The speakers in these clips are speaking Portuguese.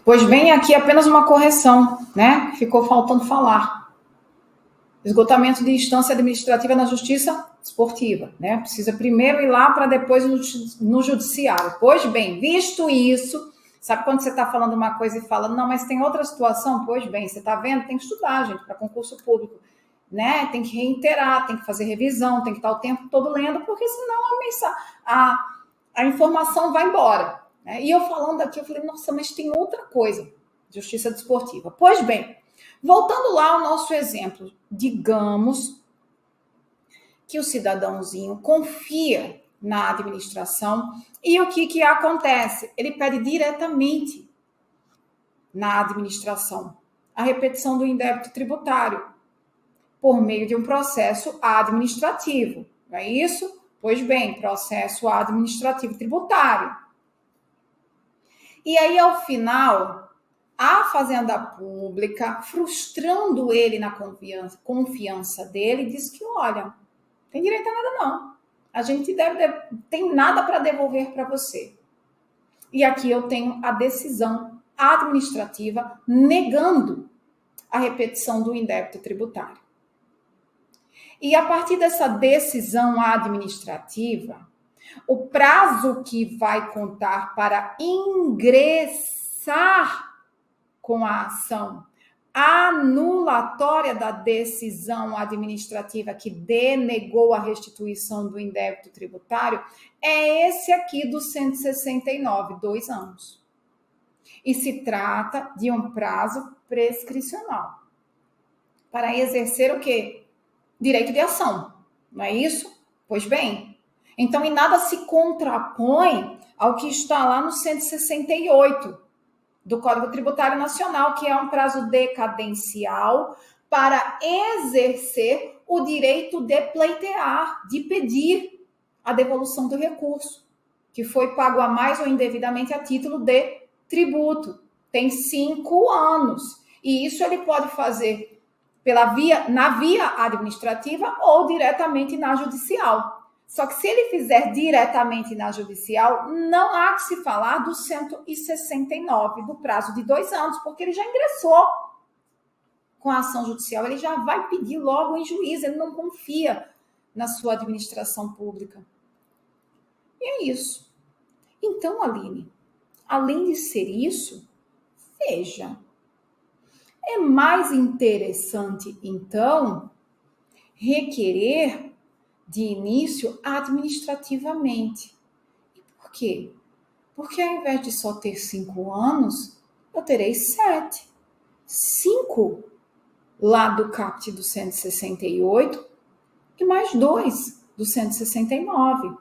Pois bem, aqui apenas uma correção, né? Ficou faltando falar. Esgotamento de instância administrativa na justiça esportiva, né? Precisa primeiro ir lá para depois no judiciário. Pois bem, visto isso, sabe quando você está falando uma coisa e fala, não, mas tem outra situação? Pois bem, você está vendo? Tem que estudar, gente, para concurso público, né? Tem que reiterar, tem que fazer revisão, tem que estar o tempo todo lendo, porque senão a informação vai embora. Né? E eu falando aqui, eu falei, nossa, mas tem outra coisa, justiça desportiva. Pois bem, voltando lá ao nosso exemplo, digamos que o cidadãozinho confia na administração e o que acontece? Ele pede diretamente na administração a repetição do indébito tributário por meio de um processo administrativo, não é isso? Pois bem, processo administrativo tributário. E aí, ao final, a Fazenda Pública, frustrando ele na confiança dele, diz que, olha, tem direito a nada não. A gente tem nada para devolver para você. E aqui eu tenho a decisão administrativa negando a repetição do indébito tributário. E a partir dessa decisão administrativa, o prazo que vai contar para ingressar com a ação anulatória da decisão administrativa que denegou a restituição do indébito tributário é esse aqui do 169, 2 anos. E se trata de um prazo prescricional para exercer o quê? Direito de ação, não é isso? Pois bem, então em nada se contrapõe ao que está lá no 168 do Código Tributário Nacional, que é um prazo decadencial para exercer o direito de pleitear, de pedir a devolução do recurso, que foi pago a mais ou indevidamente a título de tributo. Tem 5 anos. E isso ele pode fazer na via administrativa ou diretamente na judicial. Só que se ele fizer diretamente na judicial, não há que se falar do 169, do prazo de 2 anos, porque ele já ingressou com a ação judicial, ele já vai pedir logo em juízo, ele não confia na sua administração pública. E é isso. Então, Aline, além de ser isso, veja, é mais interessante, então, requerer de início administrativamente. E por quê? Porque ao invés de só ter 5 anos, eu terei 7. 5 lá do CAPT do 168 e mais 2 do 169.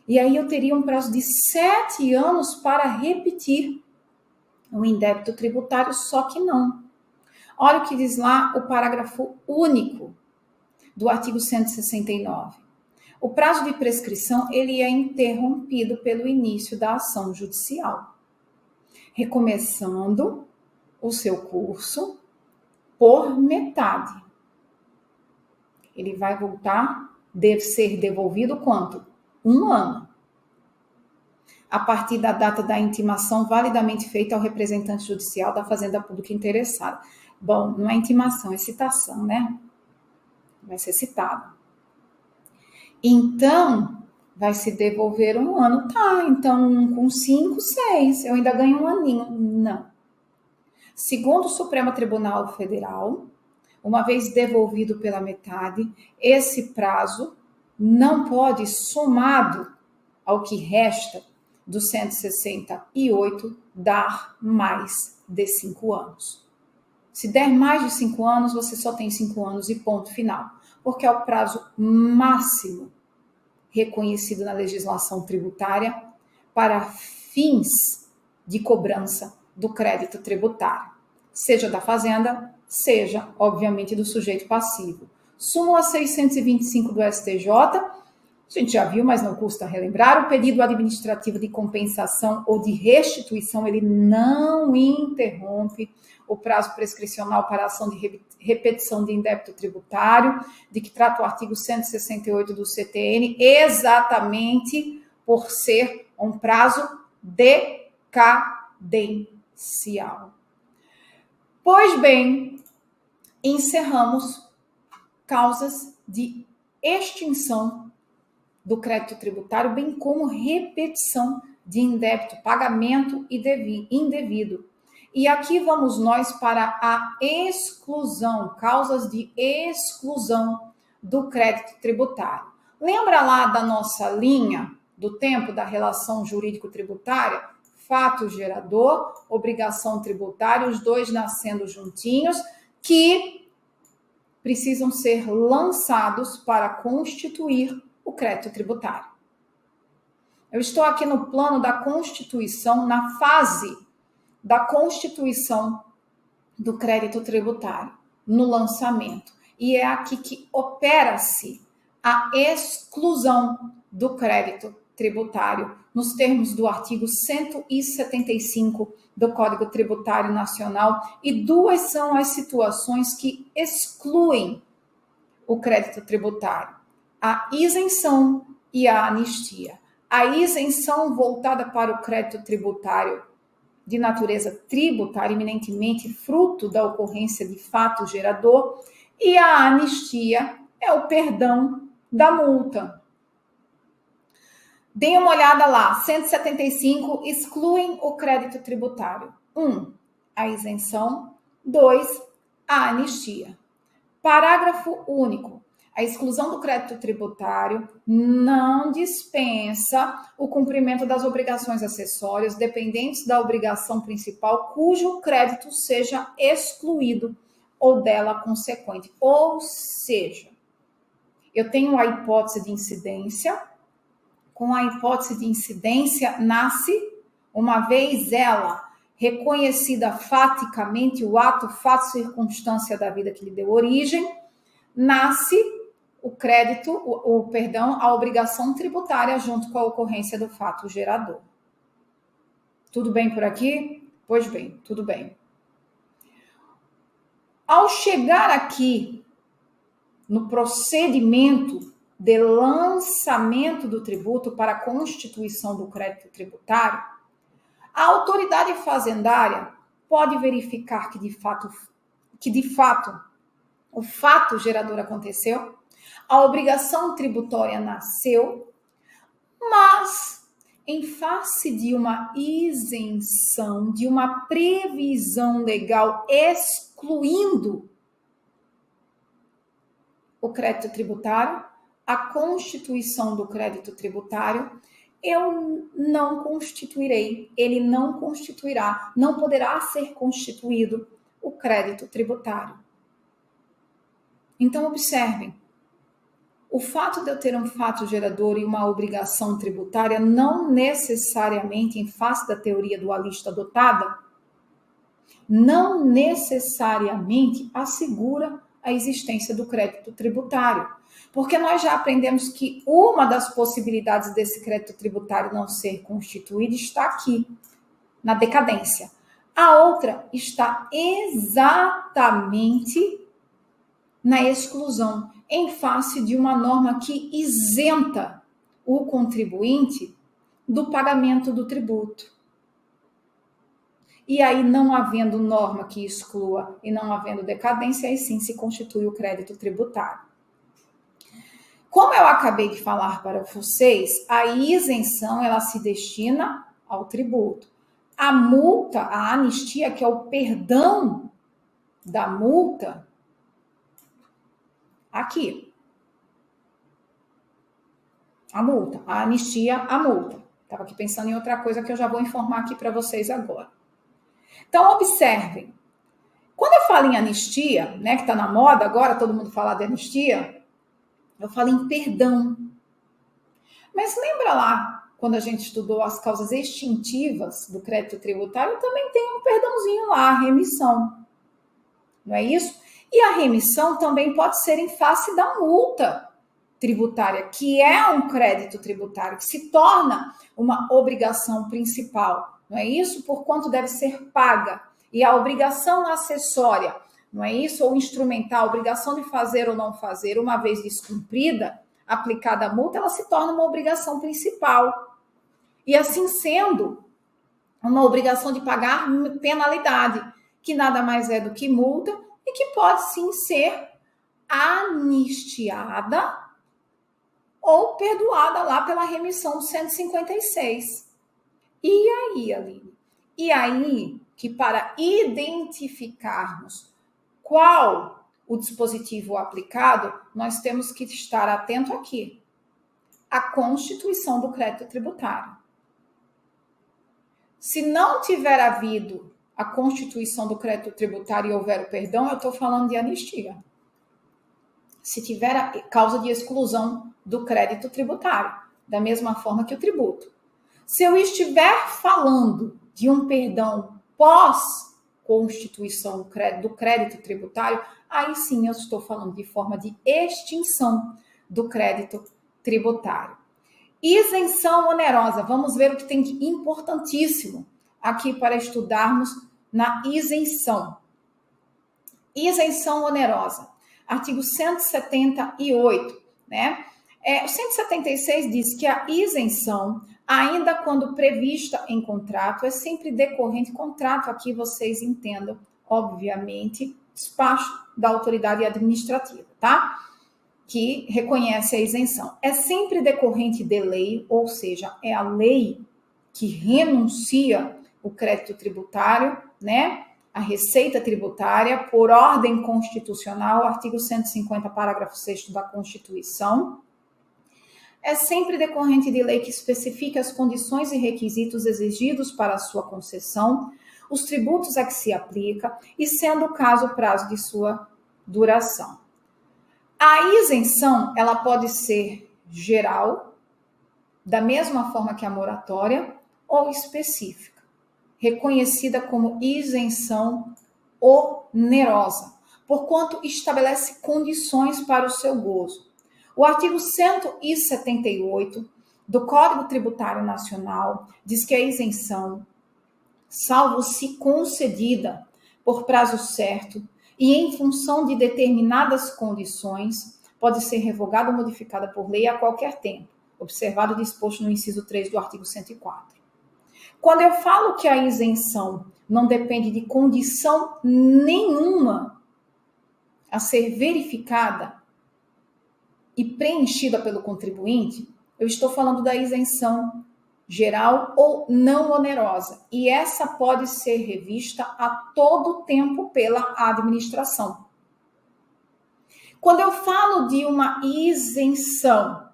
E aí eu teria um prazo de 7 anos para repetir o indébito tributário, só que não. Olha o que diz lá o parágrafo único do artigo 169. O prazo de prescrição ele é interrompido pelo início da ação judicial, recomeçando o seu curso por metade. Ele vai voltar, deve ser devolvido quanto? 1 ano. A partir da data da intimação validamente feita ao representante judicial da Fazenda Pública interessada. Bom, não é intimação, é citação, né? Vai ser citado. Então, vai se devolver 1 ano. Tá, então com 5, 6, eu ainda ganho 1 aninho. Não. Segundo o Supremo Tribunal Federal, uma vez devolvido pela metade, esse prazo não pode, somado ao que resta do 168, dar mais de 5 anos. Se der mais de 5 anos, você só tem 5 anos e ponto final, porque é o prazo máximo reconhecido na legislação tributária para fins de cobrança do crédito tributário, seja da fazenda, seja, obviamente, do sujeito passivo. Súmula 625 do STJ, a gente já viu, mas não custa relembrar, o pedido administrativo de compensação ou de restituição, ele não interrompe o prazo prescricional para a ação de repetição de indébito tributário, de que trata o artigo 168 do CTN, exatamente por ser um prazo decadencial. judicial. Pois bem, encerramos causas de extinção do crédito tributário, bem como repetição de indébito, pagamento indevido. E aqui vamos nós para a exclusão, causas de exclusão do crédito tributário. Lembra lá da nossa linha do tempo da relação jurídico-tributária? Fato gerador, obrigação tributária, os dois nascendo juntinhos, que precisam ser lançados para constituir o crédito tributário. Eu estou aqui no plano da Constituição, na fase da constituição do crédito tributário, no lançamento. E é aqui que opera-se a exclusão do crédito tributário, nos termos do artigo 175 do Código Tributário Nacional, e duas são as situações que excluem o crédito tributário: a isenção e a anistia. A isenção voltada para o crédito tributário de natureza tributária, eminentemente fruto da ocorrência de fato gerador, e a anistia é o perdão da multa. Deem uma olhada lá, 175 excluem o crédito tributário. 1, a isenção. 2, a anistia. Parágrafo único. A exclusão do crédito tributário não dispensa o cumprimento das obrigações acessórias dependentes da obrigação principal cujo crédito seja excluído ou dela consequente. Ou seja, eu tenho a hipótese de incidência. Com a hipótese de incidência nasce, uma vez ela reconhecida faticamente, o ato, fato, circunstância da vida que lhe deu origem, nasce o crédito, a obrigação tributária junto com a ocorrência do fato gerador. Tudo bem por aqui? Pois bem, tudo bem. Ao chegar aqui no procedimento de lançamento do tributo para a constituição do crédito tributário, a autoridade fazendária pode verificar que de fato o fato gerador aconteceu, a obrigação tributória nasceu, mas em face de uma isenção, de uma previsão legal excluindo o crédito tributário, a constituição do crédito tributário, eu não constituirei, ele não constituirá, não poderá ser constituído o crédito tributário. Então, observem, o fato de eu ter um fato gerador e uma obrigação tributária não necessariamente, em face da teoria dualista adotada, não necessariamente assegura a existência do crédito tributário. Porque nós já aprendemos que uma das possibilidades desse crédito tributário não ser constituído está aqui, na decadência. A outra está exatamente na exclusão, em face de uma norma que isenta o contribuinte do pagamento do tributo. E aí, não havendo norma que exclua e não havendo decadência, aí sim se constitui o crédito tributário. Como eu acabei de falar para vocês, a isenção ela se destina ao tributo. A multa, a anistia, que é o perdão da multa, aqui. A multa, a anistia, a multa. Estava aqui pensando em outra coisa que eu já vou informar aqui para vocês agora. Então, observem. Quando eu falo em anistia, né, que está na moda agora, todo mundo fala de anistia, eu falo em perdão. Mas lembra lá, quando a gente estudou as causas extintivas do crédito tributário, também tem um perdãozinho lá, a remissão. Não é isso? E a remissão também pode ser em face da multa tributária, que é um crédito tributário, que se torna uma obrigação principal. Não é isso? Por quanto deve ser paga. E a obrigação acessória, não é isso? Ou instrumental, a obrigação de fazer ou não fazer, uma vez descumprida, aplicada a multa, ela se torna uma obrigação principal. E assim sendo, uma obrigação de pagar penalidade, que nada mais é do que multa e que pode sim ser anistiada ou perdoada lá pela remissão do 156. E aí, Aline? E aí que para identificarmos qual o dispositivo aplicado, nós temos que estar atento aqui. A constituição do crédito tributário. Se não tiver havido a constituição do crédito tributário e houver o perdão, eu estou falando de anistia. Se tiver a causa de exclusão do crédito tributário, da mesma forma que o tributo. Se eu estiver falando de um perdão pós-constituição do crédito tributário, aí sim eu estou falando de forma de extinção do crédito tributário. Isenção onerosa. Vamos ver o que tem de importantíssimo aqui para estudarmos na isenção. Isenção onerosa. Artigo 178, né? O 176 diz que a isenção, ainda quando prevista em contrato, é sempre decorrente. Contrato aqui vocês entendam, obviamente, despacho da autoridade administrativa, tá? Que reconhece a isenção. É sempre decorrente de lei, ou seja, é a lei que renuncia o crédito tributário, né? A receita tributária, por ordem constitucional, artigo 150, parágrafo 6º da Constituição. É sempre decorrente de lei que especifica as condições e requisitos exigidos para a sua concessão, os tributos a que se aplica e, sendo o caso, o prazo de sua duração. A isenção, ela pode ser geral, da mesma forma que a moratória, ou específica, reconhecida como isenção onerosa, porquanto estabelece condições para o seu gozo. O artigo 178 do Código Tributário Nacional diz que a isenção, salvo se concedida por prazo certo, e em função de determinadas condições, pode ser revogada ou modificada por lei a qualquer tempo, observado o disposto no inciso 3 do artigo 104. Quando eu falo que a isenção não depende de condição nenhuma a ser verificada e preenchida pelo contribuinte, eu estou falando da isenção geral ou não onerosa. E essa pode ser revista a todo tempo pela administração. Quando eu falo de uma isenção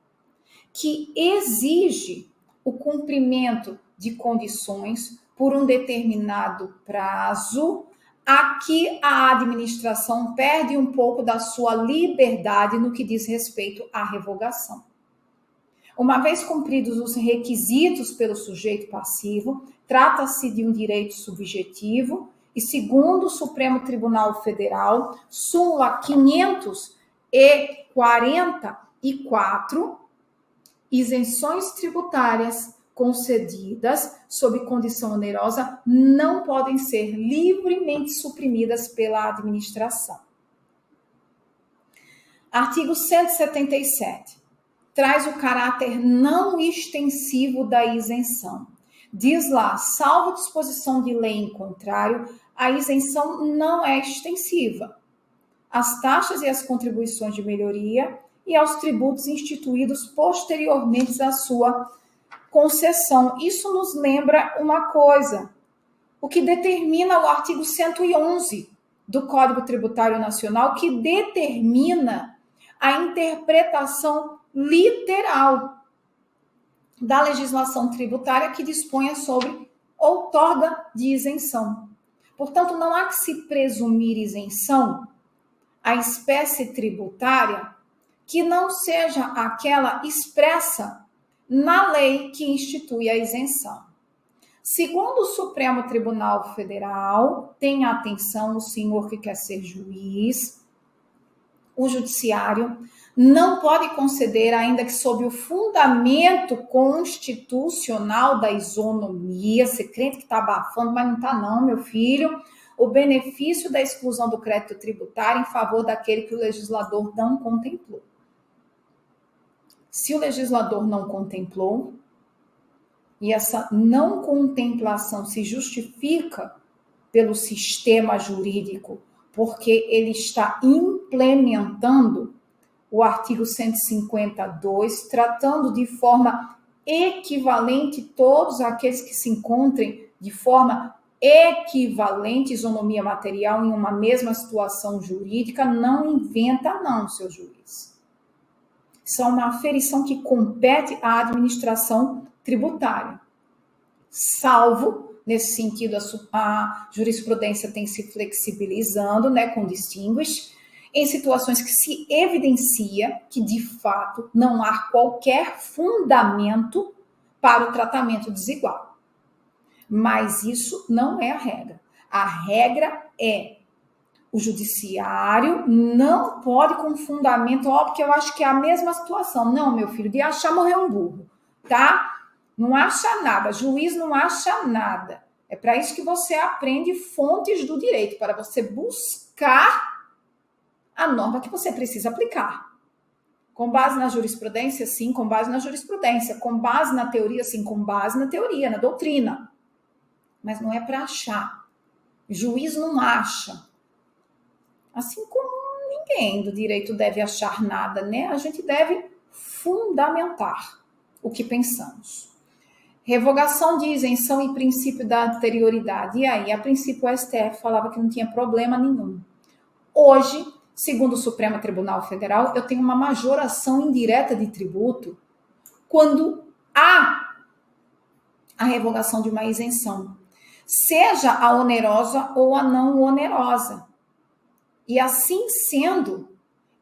que exige o cumprimento de condições por um determinado prazo, aqui a administração perde um pouco da sua liberdade no que diz respeito à revogação. Uma vez cumpridos os requisitos pelo sujeito passivo, trata-se de um direito subjetivo e, segundo o Supremo Tribunal Federal, súmula 544, isenções tributárias concedidas sob condição onerosa não podem ser livremente suprimidas pela administração. Artigo 177. Traz o caráter não extensivo da isenção. Diz lá, salvo disposição de lei em contrário, a isenção não é extensiva às taxas e às contribuições de melhoria e aos tributos instituídos posteriormente à sua concessão. Isso nos lembra uma coisa, o que determina o artigo 111 do Código Tributário Nacional, que determina a interpretação literal da legislação tributária que disponha sobre outorga de isenção. Portanto, não há que se presumir isenção à espécie tributária que não seja aquela expressa na lei que institui a isenção. Segundo o Supremo Tribunal Federal, tenha atenção o senhor que quer ser juiz, o judiciário não pode conceder, ainda que sob o fundamento constitucional da isonomia, você crente que está abafando, mas não está não, meu filho, o benefício da exclusão do crédito tributário em favor daquele que o legislador não contemplou. Se o legislador não contemplou, e essa não contemplação se justifica pelo sistema jurídico, porque ele está implementando o artigo 152, tratando de forma equivalente todos aqueles que se encontrem de forma equivalente, isonomia material, em uma mesma situação jurídica. Não inventa não, seu juiz. Isso é uma aferição que compete à administração tributária. Salvo, nesse sentido, a jurisprudência tem se flexibilizando, né, com distinguish, em situações que se evidencia que, de fato, não há qualquer fundamento para o tratamento desigual. Mas isso não é a regra. A regra é: o judiciário não pode, com fundamento, porque eu acho que é a mesma situação. Não, meu filho, de achar morrer um burro, tá? Não acha nada, juiz não acha nada. É para isso que você aprende fontes do direito, para você buscar a norma que você precisa aplicar. Com base na jurisprudência, sim, com base na jurisprudência. Com base na teoria, sim, com base na teoria, na doutrina. Mas não é para achar. Juiz não acha. Assim como ninguém do direito deve achar nada, né? A gente deve fundamentar o que pensamos. Revogação de isenção e princípio da anterioridade. E aí, a princípio, o STF falava que não tinha problema nenhum. Hoje, segundo o Supremo Tribunal Federal, eu tenho uma majoração indireta de tributo quando há a revogação de uma isenção, seja a onerosa ou a não onerosa. E assim sendo,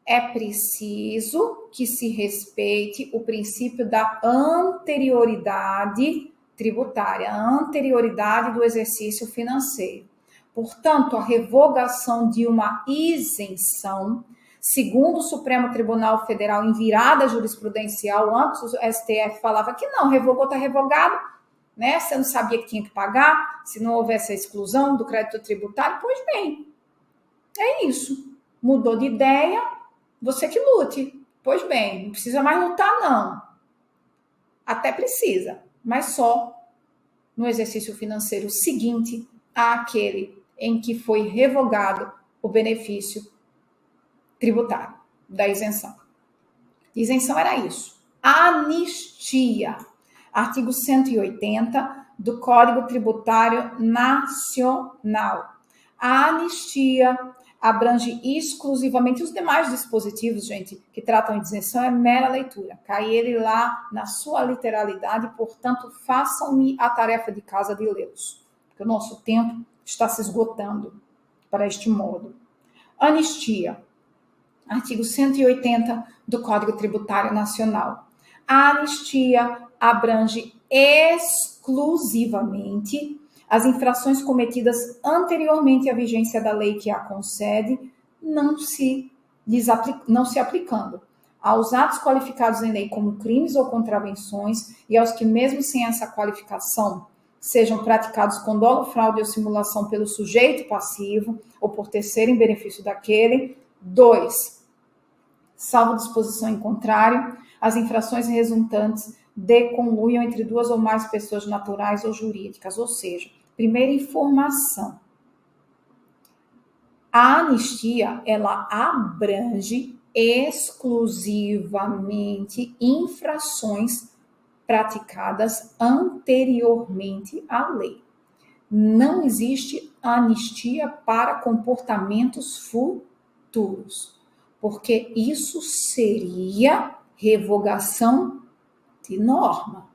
é preciso que se respeite o princípio da anterioridade tributária, a anterioridade do exercício financeiro. Portanto, a revogação de uma isenção, segundo o Supremo Tribunal Federal, em virada jurisprudencial, antes o STF falava que não, revogou, está revogado, né? Você não sabia que tinha que pagar, se não houvesse a exclusão do crédito tributário. Pois bem, é isso. Mudou de ideia, você que lute. Pois bem, não precisa mais lutar, não. Até precisa, mas só no exercício financeiro seguinte àquele em que foi revogado o benefício tributário da isenção. Isenção era isso. Anistia. Artigo 180 do Código Tributário Nacional. A anistia abrange exclusivamente os demais dispositivos, gente, que tratam de isenção, é mera leitura. Cai ele lá na sua literalidade, portanto, façam-me a tarefa de casa de lê-los, porque o nosso tempo está se esgotando para este modo. Anistia. Artigo 180 do Código Tributário Nacional. A anistia abrange exclusivamente as infrações cometidas anteriormente à vigência da lei que a concede, não se aplicando aos atos qualificados em lei como crimes ou contravenções e aos que, mesmo sem essa qualificação, sejam praticados com dolo, fraude ou simulação pelo sujeito passivo ou por terceiro em benefício daquele. 2. Salvo disposição em contrário, as infrações resultantes de conluio entre duas ou mais pessoas naturais ou jurídicas. Ou seja, primeira informação. A anistia, ela abrange exclusivamente infrações praticadas anteriormente à lei. Não existe anistia para comportamentos futuros, porque isso seria revogação de norma.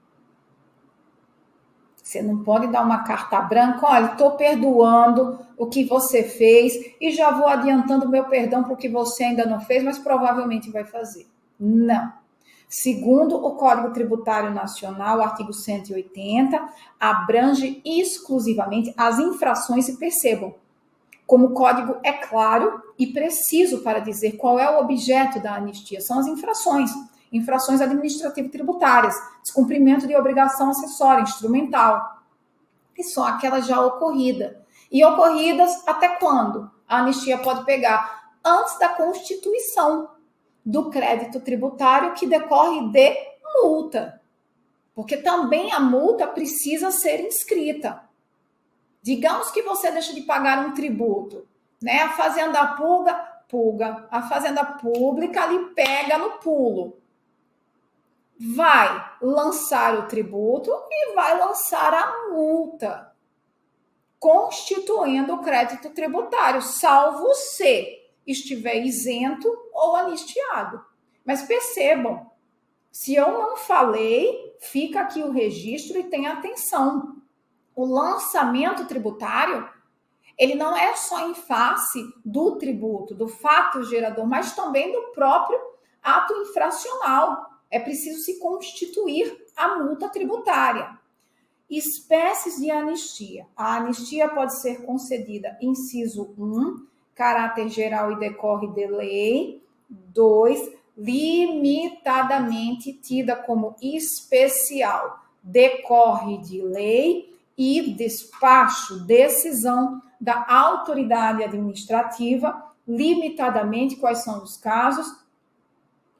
Você não pode dar uma carta branca, olha, estou perdoando o que você fez e já vou adiantando o meu perdão para o que você ainda não fez, mas provavelmente vai fazer. Não. Segundo o Código Tributário Nacional, artigo 180, abrange exclusivamente as infrações, e percebam, como o código é claro e preciso para dizer qual é o objeto da anistia, são as infrações administrativo-tributárias, descumprimento de obrigação acessória, instrumental, e só aquela já ocorrida. E ocorridas até quando? A anistia pode pegar antes da constituição do crédito tributário que decorre de multa. Porque também a multa precisa ser inscrita. Digamos que você deixa de pagar um tributo, né? A fazenda pulga, a fazenda pública lhe pega no pulo. Vai lançar o tributo e vai lançar a multa, constituindo o crédito tributário, salvo se estiver isento ou anistiado. Mas percebam, se eu não falei, fica aqui o registro e tenha atenção. O lançamento tributário, ele não é só em face do tributo, do fato gerador, mas também do próprio ato infracional. É preciso se constituir a multa tributária. Espécies de anistia. A anistia pode ser concedida, inciso 1, caráter geral e decorre de lei. 2, limitadamente tida como especial, decorre de lei. E despacho, decisão da autoridade administrativa, limitadamente, quais são os casos?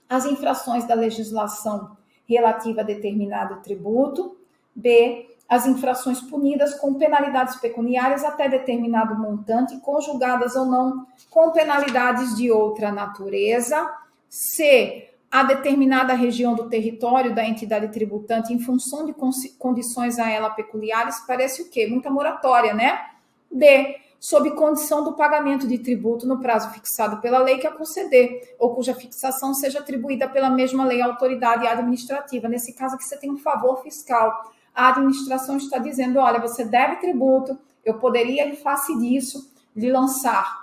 As infrações da legislação relativa a determinado tributo. B, as infrações punidas com penalidades pecuniárias até determinado montante, conjugadas ou não com penalidades de outra natureza. C, a determinada região do território da entidade tributante em função de condições a ela peculiares. Parece o quê? Muita moratória, né? D, sob condição do pagamento de tributo no prazo fixado pela lei que a conceder, ou cuja fixação seja atribuída pela mesma lei à autoridade administrativa. Nesse caso aqui você tem um favor fiscal. A administração está dizendo, olha, você deve tributo, eu poderia, em face disso, lhe lançar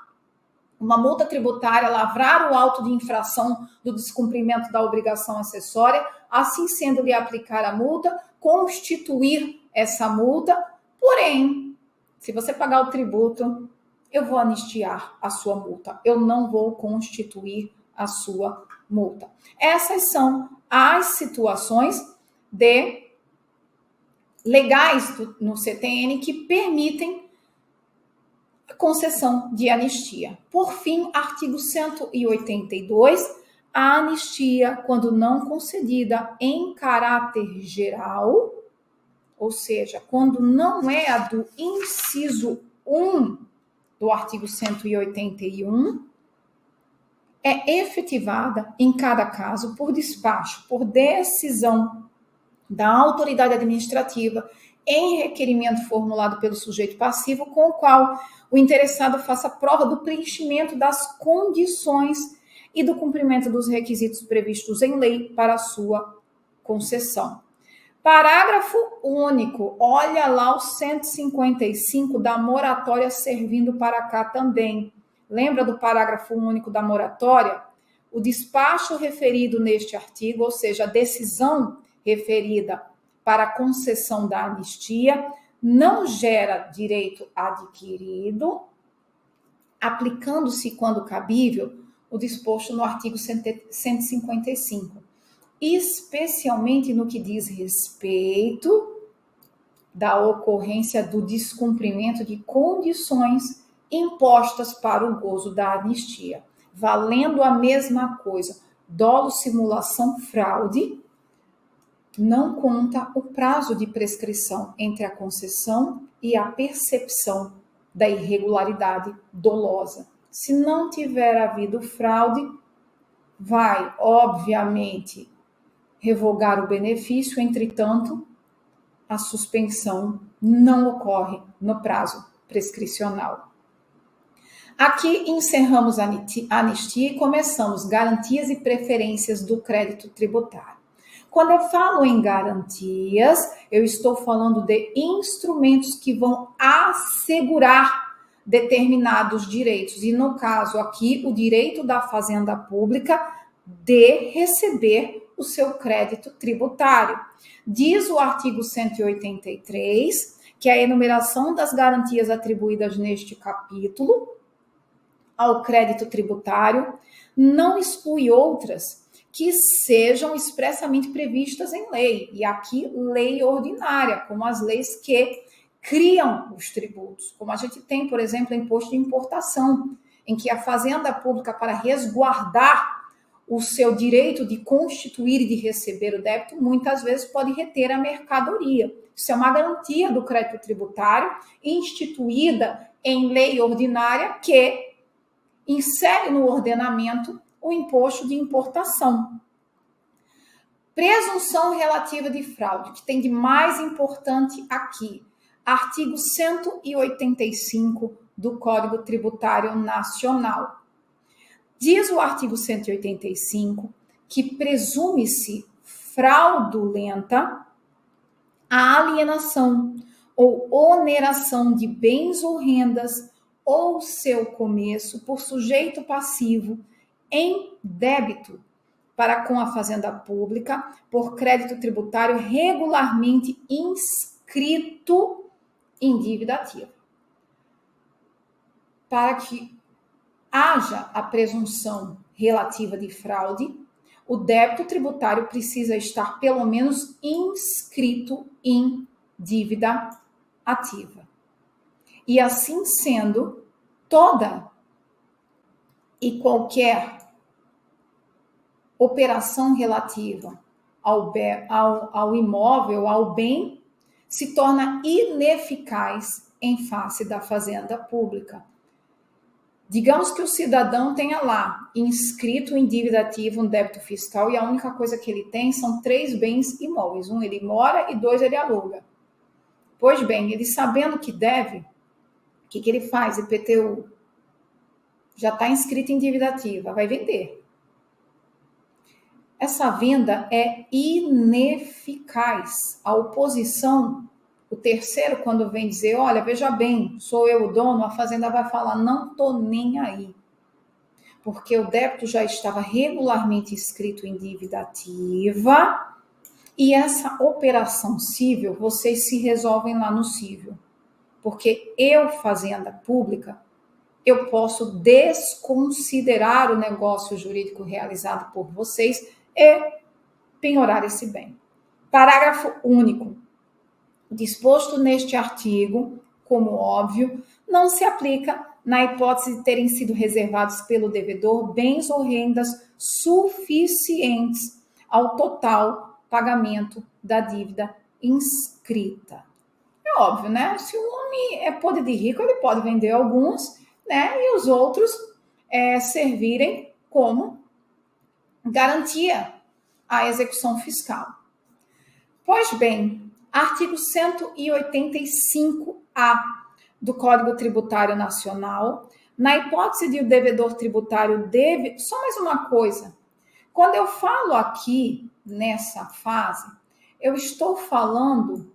uma multa tributária, lavrar o auto de infração do descumprimento da obrigação acessória, assim sendo lhe aplicar a multa, constituir essa multa, porém, se você pagar o tributo, eu vou anistiar a sua multa, eu não vou constituir a sua multa. Essas são as situações legais no CTN que permitem a concessão de anistia. Por fim, artigo 182, a anistia, quando não concedida em caráter geral, ou seja, quando não é a do inciso 1 do artigo 181, é efetivada em cada caso por despacho, por decisão da autoridade administrativa em requerimento formulado pelo sujeito passivo, com o qual o interessado faça prova do preenchimento das condições e do cumprimento dos requisitos previstos em lei para a sua concessão. Parágrafo único. Olha lá o 155 da moratória servindo para cá também. Lembra do parágrafo único da moratória? O despacho referido neste artigo, ou seja, a decisão referida para a concessão da anistia, não gera direito adquirido, aplicando-se, quando cabível, o disposto no artigo 155, especialmente no que diz respeito da ocorrência do descumprimento de condições impostas para o gozo da anistia. Valendo a mesma coisa, dolo, simulação, fraude, não conta o prazo de prescrição entre a concessão e a percepção da irregularidade dolosa. Se não tiver havido fraude, vai, obviamente, revogar o benefício, entretanto, a suspensão não ocorre no prazo prescricional. Aqui encerramos a anistia e começamos garantias e preferências do crédito tributário. Quando eu falo em garantias, eu estou falando de instrumentos que vão assegurar determinados direitos. E no caso aqui, o direito da fazenda pública de receber o seu crédito tributário. Diz o artigo 183 que a enumeração das garantias atribuídas neste capítulo ao crédito tributário não exclui outras que sejam expressamente previstas em lei, e aqui lei ordinária, como as leis que criam os tributos, como a gente tem, por exemplo, o imposto de importação, em que a fazenda pública, para resguardar o seu direito de constituir e de receber o débito, muitas vezes pode reter a mercadoria. Isso é uma garantia do crédito tributário instituída em lei ordinária que insere no ordenamento o imposto de importação. Presunção relativa de fraude, que tem de mais importante aqui, artigo 185 do Código Tributário Nacional. Diz o artigo 185 que presume-se fraudulenta a alienação ou oneração de bens ou rendas ou seu começo por sujeito passivo em débito para com a Fazenda Pública por crédito tributário regularmente inscrito em dívida ativa. Para que haja a presunção relativa de fraude, o débito tributário precisa estar pelo menos inscrito em dívida ativa. E assim sendo, toda e qualquer operação relativa ao imóvel, ao bem, se torna ineficaz em face da Fazenda Pública. Digamos que o cidadão tenha lá inscrito em dívida ativa um débito fiscal e a única coisa que ele tem são 3 bens imóveis. 1 ele mora e 2 ele aluga. Pois bem, ele sabendo que deve, o que ele faz? IPTU. Já está inscrito em dívida ativa, vai vender. Essa venda é ineficaz. A oposição, o terceiro, quando vem dizer, olha, veja bem, sou eu o dono, a Fazenda vai falar, não estou nem aí. Porque o débito já estava regularmente inscrito em dívida ativa e essa operação cível, vocês se resolvem lá no cível. Porque eu, Fazenda Pública, eu posso desconsiderar o negócio jurídico realizado por vocês e penhorar esse bem. Parágrafo único. Disposto neste artigo, como óbvio, não se aplica na hipótese de terem sido reservados pelo devedor bens ou rendas suficientes ao total pagamento da dívida inscrita. É óbvio, né? Se o homem é podre de rico, ele pode vender alguns, né? E os outros servirem como garantia à execução fiscal. Pois bem, artigo 185-A do Código Tributário Nacional, na hipótese de o devedor tributário deve... Só mais uma coisa, quando eu falo aqui, nessa fase, eu estou falando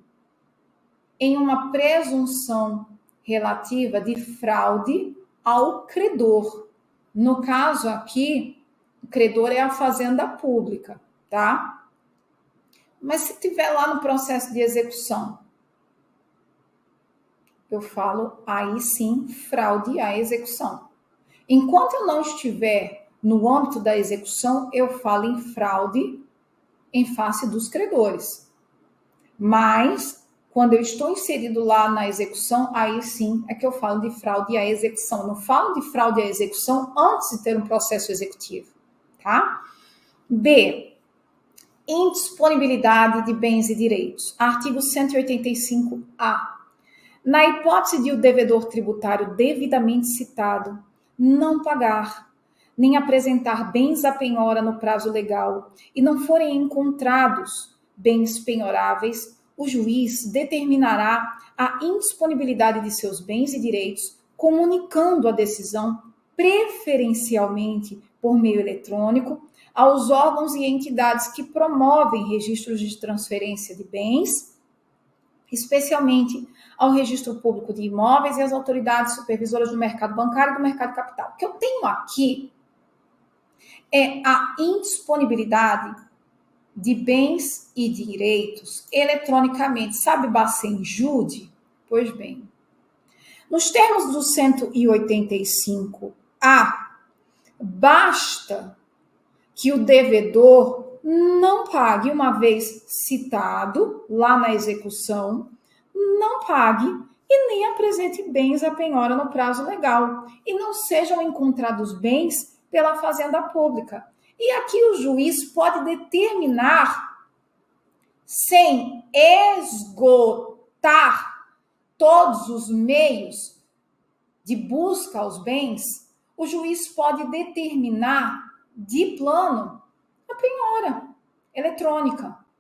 em uma presunção relativa de fraude ao credor. No caso aqui, o credor é a Fazenda Pública, tá? Mas se tiver lá no processo de execução, eu falo aí sim fraude à execução. Enquanto eu não estiver no âmbito da execução, eu falo em fraude em face dos credores. Mas quando eu estou inserido lá na execução, aí sim é que eu falo de fraude à execução. Não falo de fraude à execução antes de ter um processo executivo, tá? B. Indisponibilidade de bens e direitos. Artigo 185-A. Na hipótese de o devedor tributário devidamente citado não pagar, nem apresentar bens à penhora no prazo legal e não forem encontrados bens penhoráveis, o juiz determinará a indisponibilidade de seus bens e direitos, comunicando a decisão preferencialmente por meio eletrônico aos órgãos e entidades que promovem registros de transferência de bens, especialmente ao Registro Público de Imóveis e às autoridades supervisoras do mercado bancário e do mercado de capital. O que eu tenho aqui é a indisponibilidade de bens e direitos eletronicamente. Sabe Bacen-Jude? Pois bem, nos termos do 185-A, basta que o devedor não pague, uma vez citado lá na execução, não pague e nem apresente bens à penhora no prazo legal e não sejam encontrados bens pela Fazenda Pública. E aqui o juiz pode determinar, sem esgotar todos os meios de busca aos bens, o juiz pode determinar de plano a penhora eletrônica.